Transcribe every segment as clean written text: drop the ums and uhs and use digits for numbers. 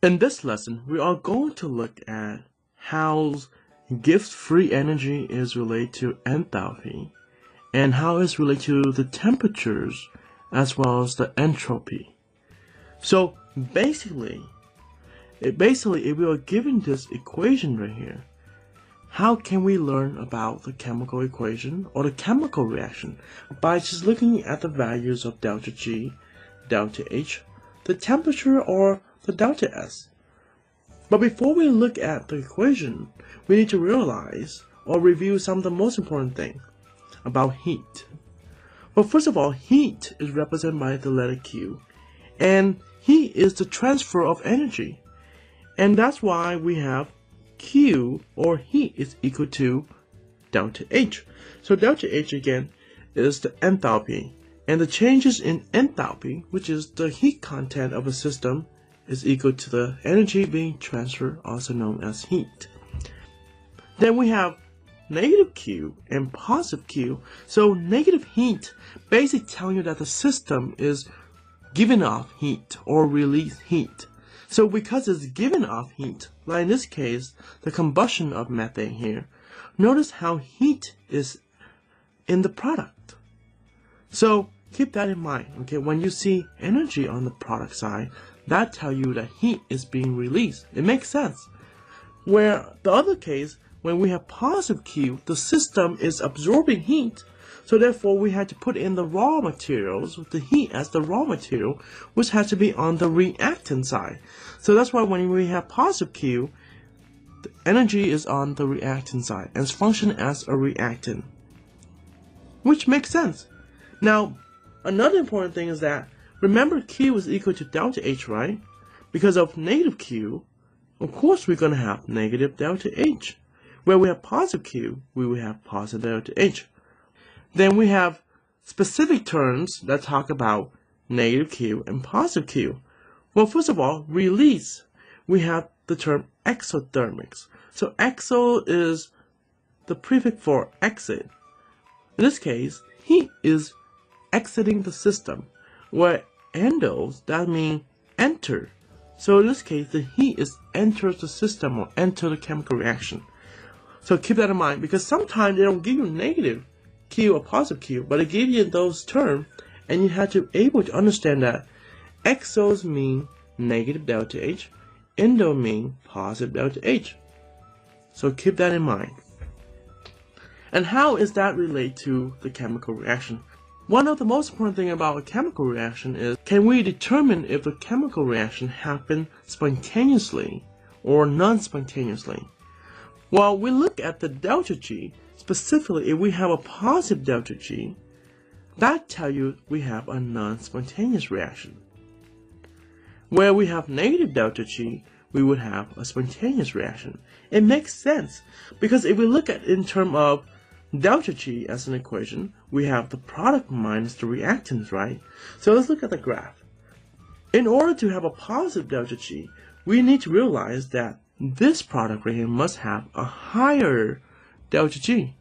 In this lesson, we are going to look at how Gibbs-free energy is related to enthalpy and how it's related to the temperatures as well as the entropy. So basically, if we are given this equation right here, how can we learn about the chemical equation or the chemical reaction? By just looking at the values of delta G, delta H, the temperature, or the delta S. But before we look at the equation, we need to realize or review some of the most important things about heat. Well, first of all, heat is represented by the letter Q, and heat is the transfer of energy. And that's why we have Q, or heat, is equal to delta H. So delta H again is the enthalpy, and the changes in enthalpy, which is the heat content of a system, is equal to the energy being transferred, also known as heat. Then we have negative Q and positive Q. So negative heat basically telling you that the system is giving off heat or release heat. So because it's giving off heat, like in this case, the combustion of methane here, notice how heat is in the product. So keep that in mind, okay? When you see energy on the product side, that tells you that heat is being released. It makes sense. Where the other case, when we have positive Q, the system is absorbing heat, so therefore we had to put in the raw materials with the heat as the raw material, which has to be on the reactant side. So that's why when we have positive Q, the energy is on the reactant side and it's functioning as a reactant, which makes sense. Now, another important thing is that, remember Q is equal to delta H, right? Because of negative Q, of course we're going to have negative delta H. Where we have positive Q, we will have positive delta H. Then we have specific terms that talk about negative Q and positive Q. Well, first of all, release. We have the term exothermics. So exo is the prefix for exit. In this case, heat is exiting the system, where endos, that means enter. So in this case, the heat is enters the system or enter the chemical reaction. So keep that in mind, because sometimes they don't give you negative Q or positive Q, but they give you those terms, and you have to be able to understand that exos mean negative delta H, endo mean positive delta H. So keep that in mind. And how is that related to the chemical reaction? One of the most important things about a chemical reaction is, can we determine if the chemical reaction happened spontaneously or non-spontaneously? Well, we look at the delta G, specifically if we have a positive delta G, that tells you we have a non-spontaneous reaction. Where we have negative delta G, we would have a spontaneous reaction. It makes sense, because if we look at it in terms of delta G as an equation, we have the product minus the reactants, right? So let's look at the graph. In order to have a positive delta G, we need to realize that this product right here must have a higher delta G.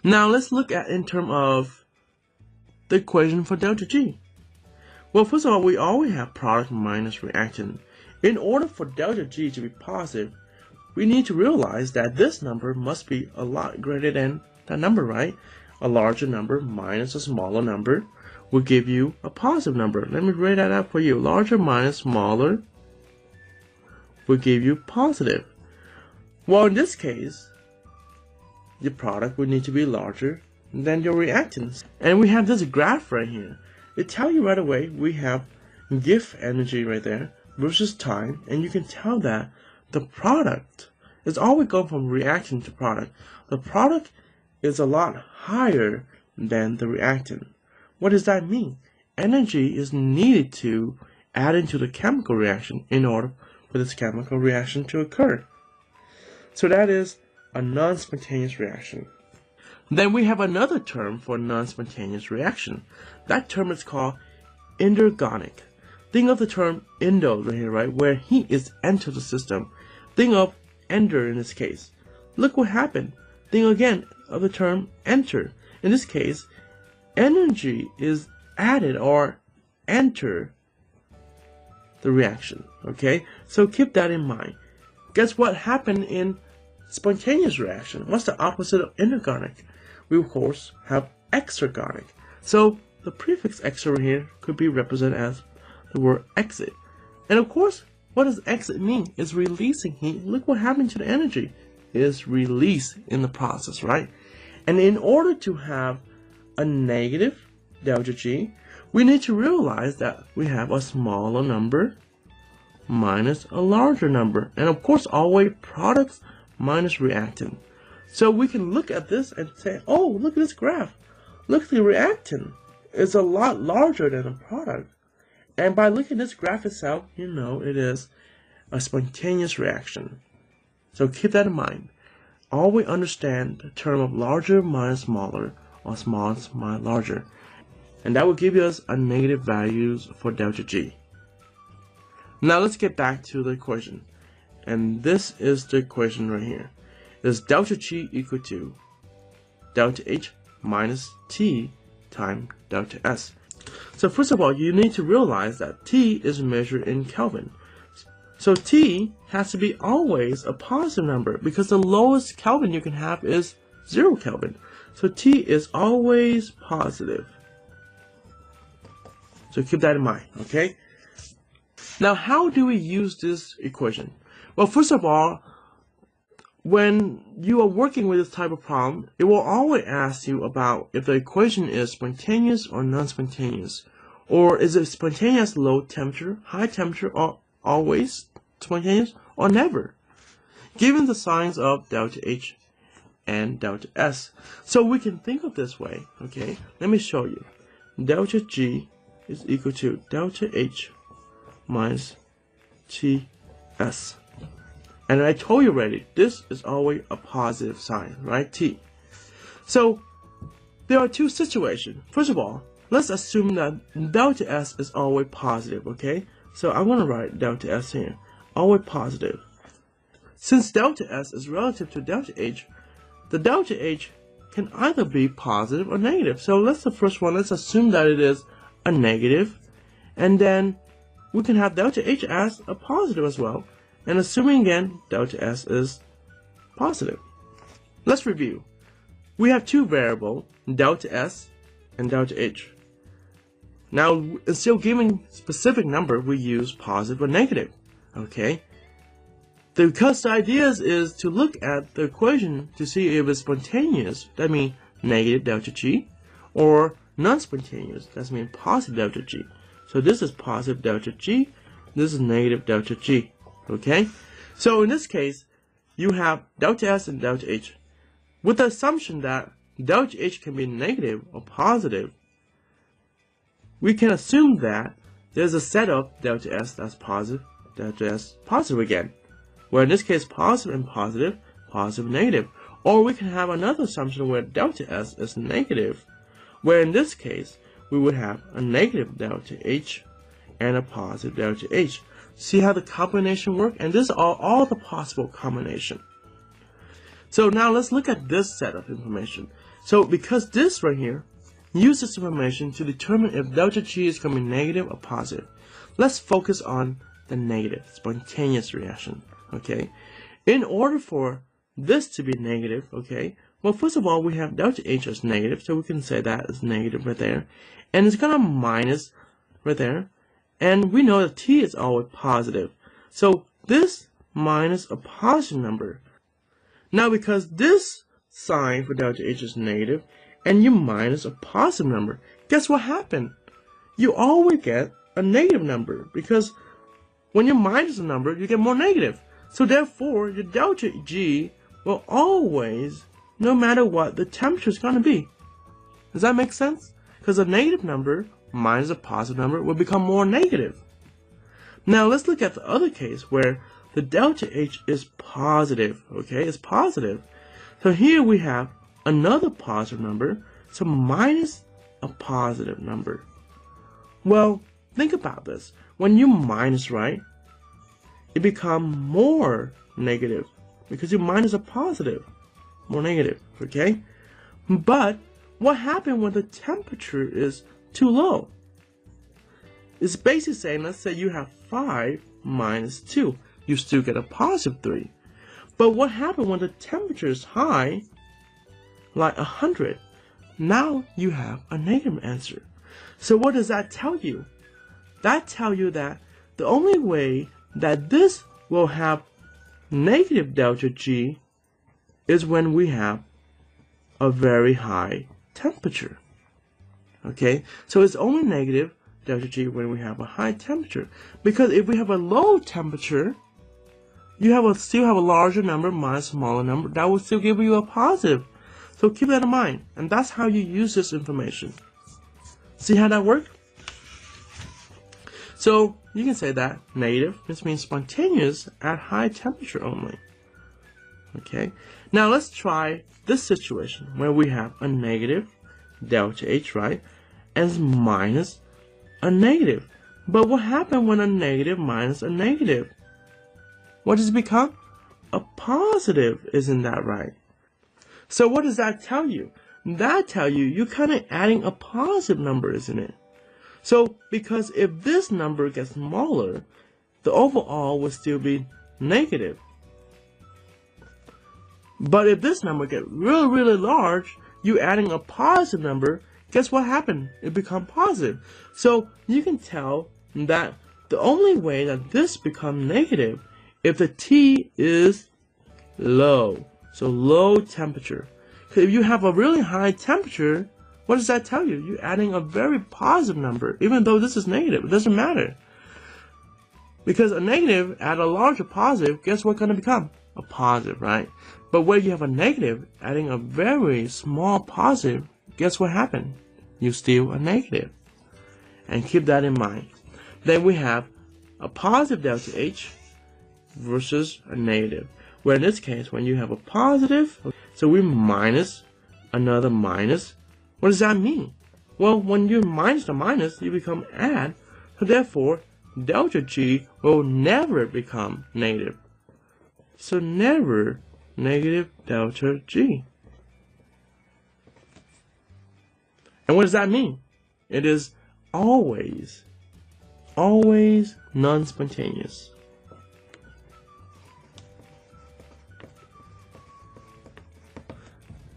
Now let's look at in terms of the equation for delta G. Well, first of all, we always have product minus reactant. In order for delta G to be positive, we need to realize that this number must be a lot greater than that number, right? A larger number minus a smaller number will give you a positive number. Let me write that out for you. Larger minus smaller will give you positive. Well, in this case, your product would need to be larger than your reactants. And we have this graph right here. It tells you right away we have Gibbs energy right there versus time, and you can tell that the product is always going from reaction to product. The product is a lot higher than the reactant. What does that mean? Energy is needed to add into the chemical reaction in order for this chemical reaction to occur. So that is a non-spontaneous reaction. Then we have another term for non-spontaneous reaction. That term is called endergonic. Think of the term endo right here, right, where heat is entered the system. Think of ender in this case. Look what happened. Think again of the term enter. In this case, energy is added or enter the reaction. Okay, so keep that in mind. Guess what happened in spontaneous reaction? What's the opposite of inorganic? We of course have exergonic. So the prefix exer here could be represented as the word exit. And of course, what does exit mean? It's releasing heat. Look what happened to the energy. It is released in the process, right? And in order to have a negative delta G, we need to realize that we have a smaller number minus a larger number. And of course, always products minus reactant. So we can look at this and say, oh, look at this graph. Look at the reactant. It's a lot larger than the product. And by looking at this graph itself, you know it is a spontaneous reaction. So keep that in mind. Always understand the term of larger minus smaller, or small minus larger. And that will give us a negative values for delta G. Now let's get back to the equation. And this is the equation right here. Is delta G equal to delta H minus T times delta S. So first of all, you need to realize that T is measured in Kelvin. So T has to be always a positive number because the lowest Kelvin you can have is 0 Kelvin. So T is always positive. So keep that in mind, okay? Now, how do we use this equation? Well, first of all, when you are working with this type of problem, it will always ask you about if the equation is spontaneous or non-spontaneous. Or is it spontaneous low temperature, high temperature, or always spontaneous, or never? Given the signs of delta H and delta S. So we can think of this way, okay? Let me show you. Delta G is equal to delta H minus TS. And I told you already, this is always a positive sign, right? T. So there are two situations. First of all, let's assume that delta S is always positive, okay? So I'm going to write delta S here, always positive. Since delta S is relative to delta H, the delta H can either be positive or negative. So let's the first one, let's assume that it is a negative, and then we can have delta H as a positive as well. And assuming again delta S is positive. Let's review. We have two variables, delta S and delta H. Now, instead of giving specific number, we use positive or negative. Okay? Because the idea is to look at the equation to see if it's spontaneous, that means negative delta G, or non-spontaneous, that means positive delta G. So this is positive delta G, this is negative delta G. Okay? So in this case, you have delta S and delta H. With the assumption that delta H can be negative or positive, we can assume that there's a set of delta S that's positive, delta S positive again. Where in this case, positive and positive, positive and negative. Or we can have another assumption where delta S is negative, where in this case, we would have a negative delta H and a positive delta H. See how the combination works? And these are all the possible combination. So now let's look at this set of information. So because this right here uses this information to determine if delta G is going to be negative or positive. Let's focus on the negative, spontaneous reaction. Okay? In order for this to be negative, okay, well first of all we have delta H as negative, so we can say that is negative right there. And it's going to minus right there. And we know that T is always positive. So this minus a positive number. Now because this sign for delta H is negative, and you minus a positive number, guess what happened? You always get a negative number, because when you minus a number, you get more negative. So therefore, your delta G will always, no matter what, the temperature is going to be. Does that make sense? Because a negative number minus a positive number will become more negative. Now let's look at the other case where the delta H is positive, okay, it's positive. So here we have another positive number, so minus a positive number. Well, think about this. When you minus, right, it becomes more negative because you minus a positive, more negative, okay? But what happens when the temperature is too low? It's basically saying, let's say you have 5 minus 2. You still get a positive 3. But what happens when the temperature is high, like 100? Now you have a negative answer. So what does that tell you? That tells you that the only way that this will have negative delta G is when we have a very high temperature. Okay, so it's only negative delta G when we have a high temperature. Because if we have a low temperature, you still have a larger number minus a smaller number. That will still give you a positive. So keep that in mind. And that's how you use this information. See how that works? So you can say that negative, this means spontaneous at high temperature only. Okay, now let's try this situation where we have a negative delta H, right, as minus a negative. But what happened when a negative minus a negative? What does it become? A positive, isn't that right? So what does that tell you? That tells you you're kind of adding a positive number, isn't it? So because if this number gets smaller, the overall will still be negative. But if this number gets really, really large, you're adding a positive number, guess what happened? It becomes positive. So you can tell that the only way that this becomes negative if the T is low. So low temperature. If you have a really high temperature, what does that tell you? You're adding a very positive number, even though this is negative. It doesn't matter. Because a negative add a larger positive, guess what's going to become? A positive, right? But where you have a negative adding a very small positive, guess what happened? You still a negative. And keep that in mind. Then we have a positive delta H versus a negative. Where in this case, when you have a positive, so we minus another minus. What does that mean? Well, when you minus the minus, you become add. So therefore, delta G will never become negative. So never negative delta G. And what does that mean? It is always non-spontaneous.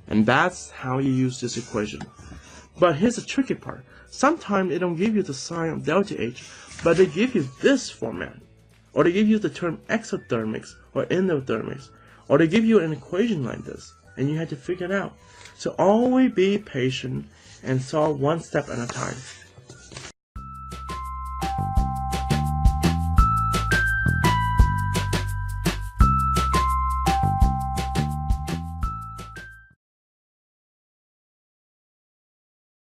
And that's how you use this equation. But here's the tricky part. Sometimes they don't give you the sign of delta H, but they give you this format. Or they give you the term exothermics or endothermics. Or they give you an equation like this, and you have to figure it out. So always be patient and solve one step at a time.